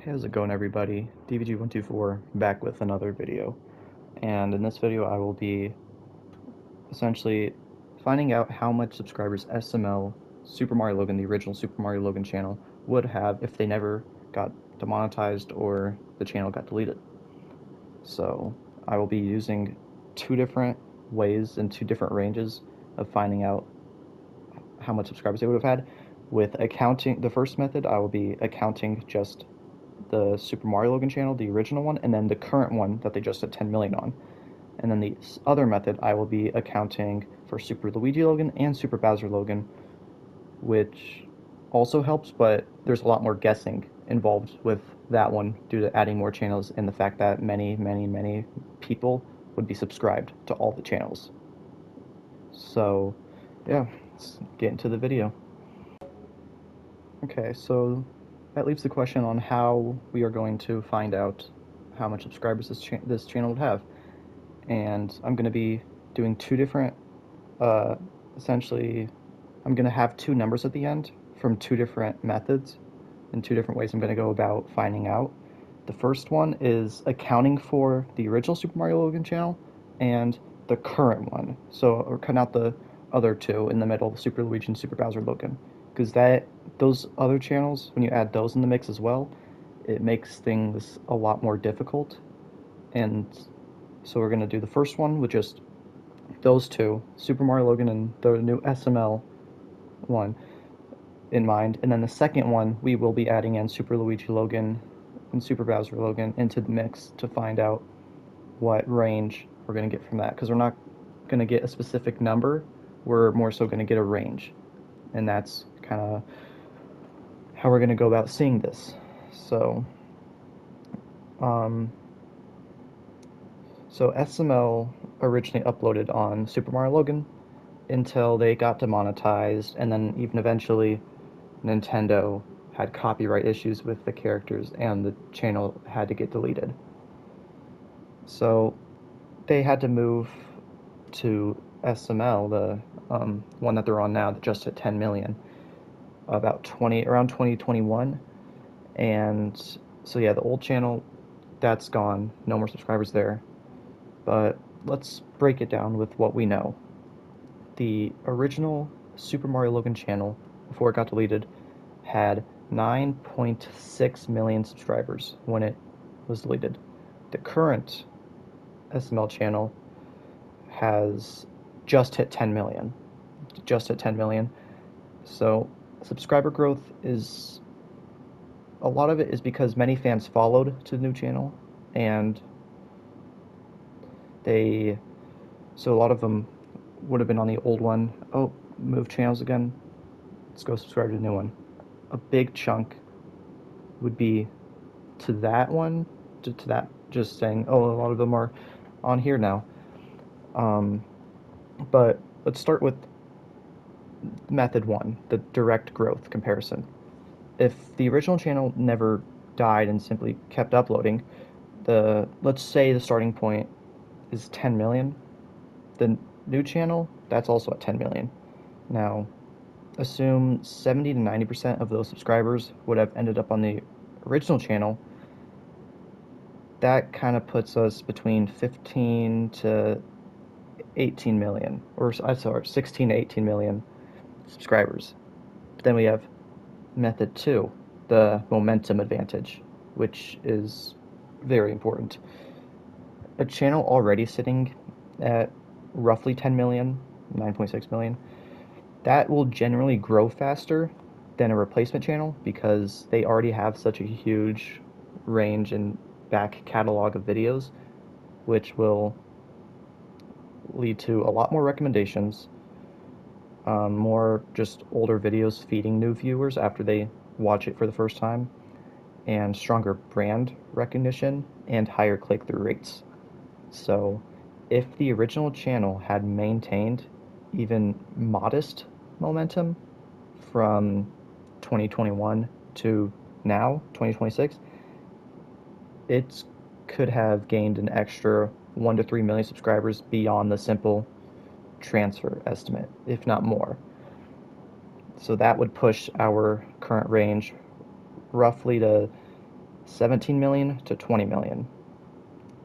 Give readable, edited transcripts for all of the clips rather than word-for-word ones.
Hey, how's it going, everybody? DVG124 back with another video. And in this video I will be essentially finding out how much subscribers SML Super Mario Logan, the original Super Mario Logan channel, would have if they never got demonetized or the channel got deleted. So I will be using two different ways and two different ranges of finding out how much subscribers they would have had. With accounting, the first method, I will be accounting just the Super Mario Logan channel, the original one, and then the current one that they just hit 10 million on. And then the other method, I will be accounting for Super Luigi Logan and Super Bowser Logan, which also helps, but there's a lot more guessing involved with that one due to adding more channels and the fact that many people would be subscribed to all the channels. So, yeah, let's get into the video. Okay, so that leaves the question on how we are going to find out how much subscribers this channel would have. And I'm going to be doing two different, uh, essentially, I'm going to have two numbers at the end from two different methods and two different ways I'm going to go about finding out. The first one is accounting for the original Super Mario Logan channel and the current one. So we're cutting out the other two in the middle, Super Luigi and Super Bowser Logan, because those other channels, when you add those in the mix as well, it makes things a lot more difficult. And so we're going to do the first one with just those two, Super Mario Logan and the new SML one, in mind. And then the second one, we will be adding in Super Luigi Logan and Super Bowser Logan into the mix to find out what range we're going to get from that. Because we're not going to get a specific number, we're more so going to get a range. And that's kind of how we're going to go about seeing this. So, um, so SML originally uploaded on Super Mario Logan until they got demonetized, and then even eventually Nintendo had copyright issues with the characters and the channel had to get deleted. So they had to move to SML, the one that they're on now, that just hit 10 million, around 2021. And so yeah, the old channel, that's gone, no more subscribers there. But let's break it down with what we know. The original Super Mario Logan channel, before it got deleted, had 9.6 million subscribers when it was deleted. The current SML channel has just hit 10 million. Just hit 10 million. So subscriber growth is, a lot of it is because many fans followed to the new channel, and so a lot of them would have been on the old one. Oh, move channels again. Let's go subscribe to the new one. A big chunk would be to that one, to that, just saying, oh, a lot of them are on here now. But let's start with method one, the direct growth comparison. If the original channel never died and simply kept uploading, let's say the starting point is 10 million, the new channel, that's also at 10 million. Now, assume 70 to 90% of those subscribers would have ended up on the original channel. That kind of puts us between 15 to 18 million, or sorry, 16 to 18 million subscribers. But then we have method two, the momentum advantage, which is very important. A channel already sitting at roughly 10 million, 9.6 million, that will generally grow faster than a replacement channel because they already have such a huge range and back catalog of videos, which will lead to a lot more recommendations, more just older videos feeding new viewers after they watch it for the first time, and stronger brand recognition and higher click-through rates. So if the original channel had maintained even modest momentum from 2021 to now, 2026, it could have gained an extra 1 to 3 million subscribers beyond the simple transfer estimate, if not more. So that would push our current range roughly to 17 million to 20 million.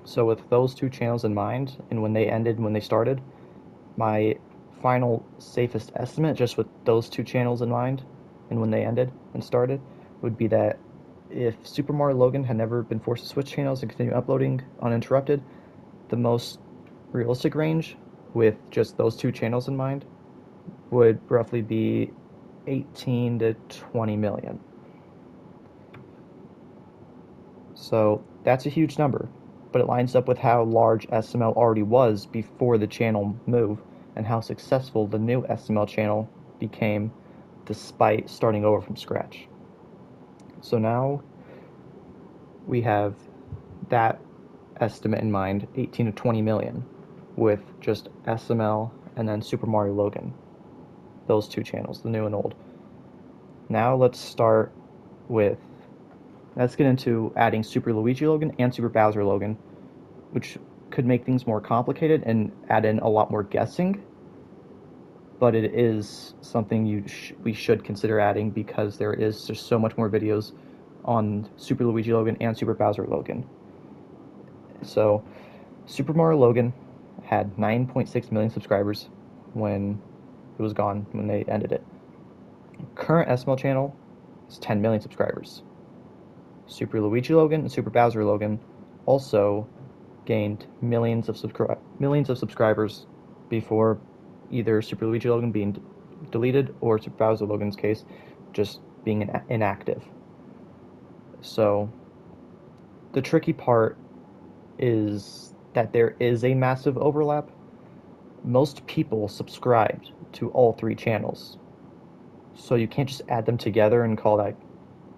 So with those two channels in mind, and when they ended, when they started, my final safest estimate, just with those two channels in mind, and when they ended and started, would be that if Super Mario Logan had never been forced to switch channels and continue uploading uninterrupted, the most realistic range, with just those two channels in mind, would roughly be 18 to 20 million. So that's a huge number, but it lines up with how large SML already was before the channel move and how successful the new SML channel became despite starting over from scratch. So now we have that estimate in mind, 18 to 20 million, with just SML and then Super Mario Logan. Those two channels, the new and old. Now let's get into adding Super Luigi Logan and Super Bowser Logan, which could make things more complicated and add in a lot more guessing. But it is something we should consider adding because there's so much more videos on Super Luigi Logan and Super Bowser Logan. So, Super Mario Logan had 9.6 million subscribers when it was gone, when they ended it. Current SML channel is 10 million subscribers. Super Luigi Logan and Super Bowser Logan also gained millions of subscribers before either Super Luigi Logan being deleted or Super Bowser Logan's case just being inactive. So the tricky part is that there is a massive overlap. Most people subscribed to all three channels, so you can't just add them together and call that,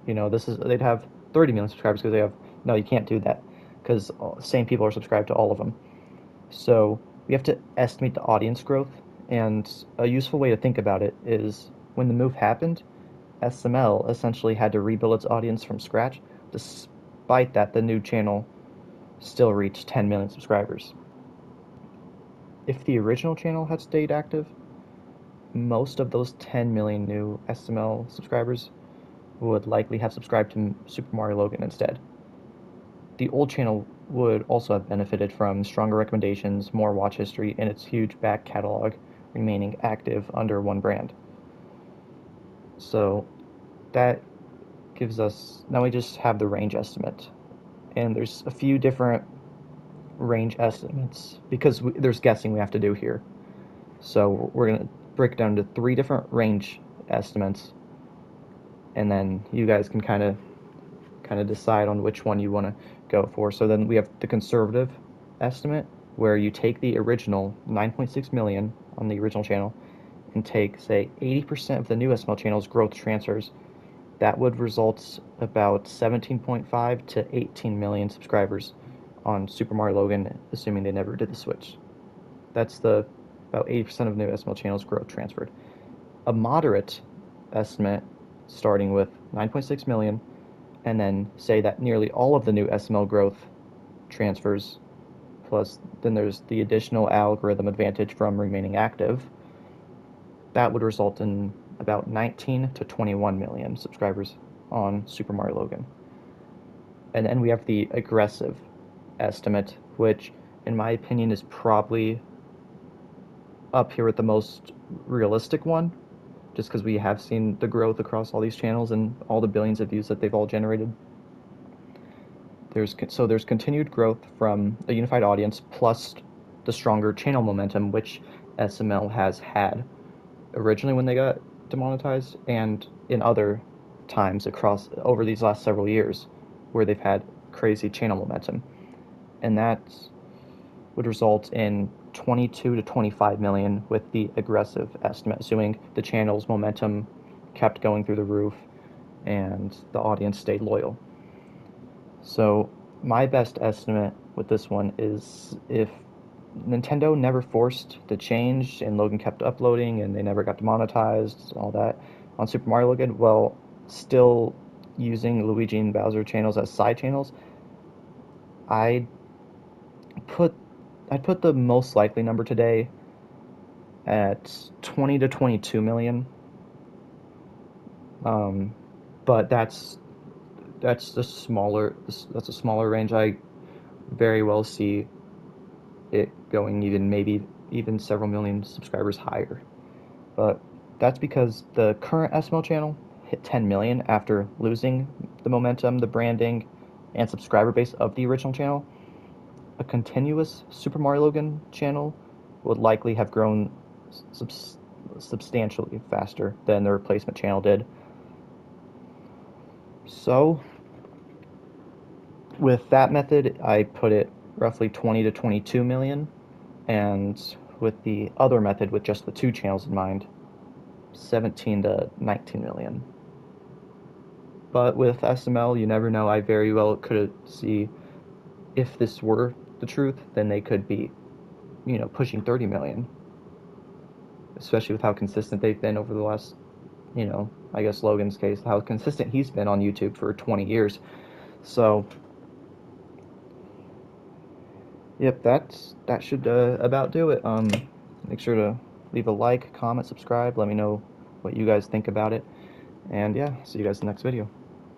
they'd have 30 million subscribers because no, you can't do that because same people are subscribed to all of them. So we have to estimate the audience growth, and a useful way to think about it is when the move happened, SML essentially had to rebuild its audience from scratch. Despite that, the new channel still reached 10 million subscribers. If the original channel had stayed active, most of those 10 million new SML subscribers would likely have subscribed to Super Mario Logan instead. The old channel would also have benefited from stronger recommendations, more watch history, and its huge back catalog remaining active under one brand. So that gives us, now we just have the range estimate. And there's a few different range estimates because there's guessing we have to do here. So we're going to break it down to 3 different range estimates, and then you guys can kind of decide on which one you want to go for. So then we have the conservative estimate, where you take the original 9.6 million on the original channel and take, say, 80% of the new SML channel's growth transfers. That would result about 17.5 to 18 million subscribers on Super Mario Logan, assuming they never did the switch. That's about 80% of new SML channels growth transferred. A moderate estimate, starting with 9.6 million, and then say that nearly all of the new SML growth transfers, plus then there's the additional algorithm advantage from remaining active, that would result in about 19 to 21 million subscribers on Super Mario Logan. And then we have the aggressive estimate, which in my opinion is probably up here with the most realistic one, just because we have seen the growth across all these channels and all the billions of views that they've all generated. There's continued growth from a unified audience plus the stronger channel momentum, which SML has had originally when they got demonetized and in other times over these last several years where they've had crazy channel momentum. And that would result in 22 to 25 million with the aggressive estimate, assuming the channel's momentum kept going through the roof and the audience stayed loyal. So my best estimate with this one is if Nintendo never forced the change and Logan kept uploading and they never got demonetized, all that, on Super Mario Logan, well, still using Luigi and Bowser channels as side channels, I'd put the most likely number today at 20 to 22 million. But that's that's the smaller. That's a smaller range. I very well see it going maybe even several million subscribers higher. But that's because the current SML channel hit 10 million after losing the momentum, the branding, and subscriber base of the original channel. A continuous Super Mario Logan channel would likely have grown substantially faster than the replacement channel did. So, with that method, I put it roughly 20 to 22 million, and with the other method, with just the two channels in mind, 17 to 19 million. But with SML, you never know. I very well could see if this were the truth, then they could be, pushing 30 million. Especially with how consistent they've been over the last, I guess Logan's case, how consistent he's been on YouTube for 20 years. So, yep, that should about do it. Make sure to leave a like, comment, subscribe. Let me know what you guys think about it. And yeah, see you guys in the next video.